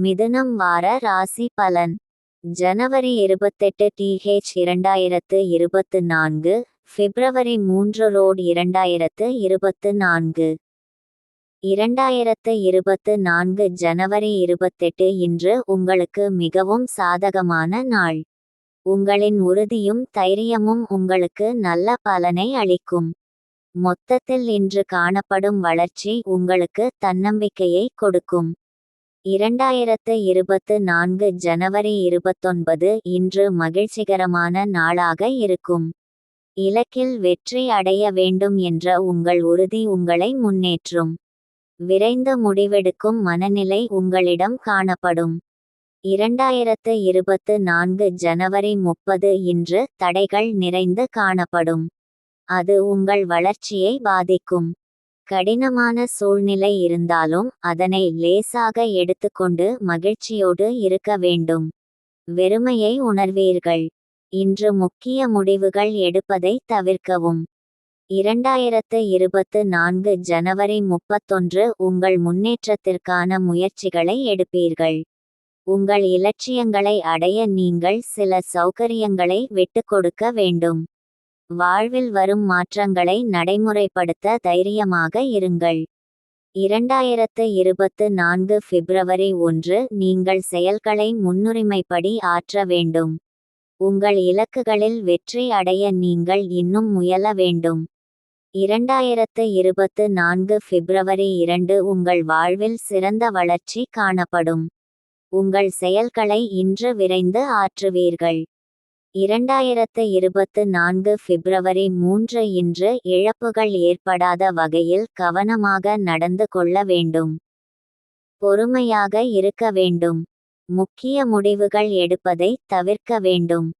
மிதுனம் வார ராசி பலன். ஜனவரி 28 TH 2024, பிப்ரவரி 3 ரோட் 2024. 2024 ஜனவரி 28 இன்று உங்களுக்கு மிகவும் சாதகமான நாள். உங்களின் உறுதியும் தைரியமும் உங்களுக்கு நல்ல பலனை அளிக்கும். மொத்தத்தில் இன்று காணப்படும் வளர்ச்சி உங்களுக்கு தன்னம்பிக்கையை கொடுக்கும். 2024 ஜனவரி 29 இன்று மகிழ்ச்சிகரமான நாளாக இருக்கும். இலக்கில் வெற்றி அடைய வேண்டும் என்ற உங்கள் உறுதி உங்களை முன்னேற்றும். விரைந்து முடிவெடுக்கும் மனநிலை உங்களிடம் காணப்படும். 2024 ஜனவரி 30 இன்று தடைகள் நிறைந்து காணப்படும். அது உங்கள் வளர்ச்சியை பாதிக்கும். கடினமான சூழ்நிலை இருந்தாலும் அதனை லேசாக எடுத்துக்கொண்டு மகிழ்ச்சியோடு இருக்க வேண்டும். வெறுமையை உணர்வீர்கள். இன்று முக்கிய முடிவுகள் எடுப்பதை தவிர்க்கவும். 2024 ஜனவரி 31 உங்கள் முன்னேற்றத்திற்கான முயற்சிகளை எடுப்பீர்கள். உங்கள் இலட்சியங்களை அடைய நீங்கள் சில சௌகரியங்களை விட்டுக்கொடுக்க வேண்டும். வாழ்வில் வரும் மாற்றங்களை நடைமுறைப்படுத்த தைரியமாக இருங்கள். 2024 பிப்ரவரி 1 நீங்கள் செயல்களை முன்னுரிமைப்படி ஆற்ற வேண்டும். உங்கள் இலக்குகளில் வெற்றி அடைய நீங்கள் இன்னும் முயல வேண்டும். 2024 பிப்ரவரி 2 உங்கள் வாழ்வில் சிறந்த வளர்ச்சி காணப்படும். உங்கள் செயல்களை இன்று விரைந்து ஆற்றுவீர்கள். 2024 பிப்ரவரி 3 இன்று இழப்புகள் ஏற்படாத வகையில் கவனமாக நடந்து கொள்ள வேண்டும். பொறுமையாக இருக்க வேண்டும். முக்கிய முடிவுகள் எடுப்பதை தவிர்க்க வேண்டும்.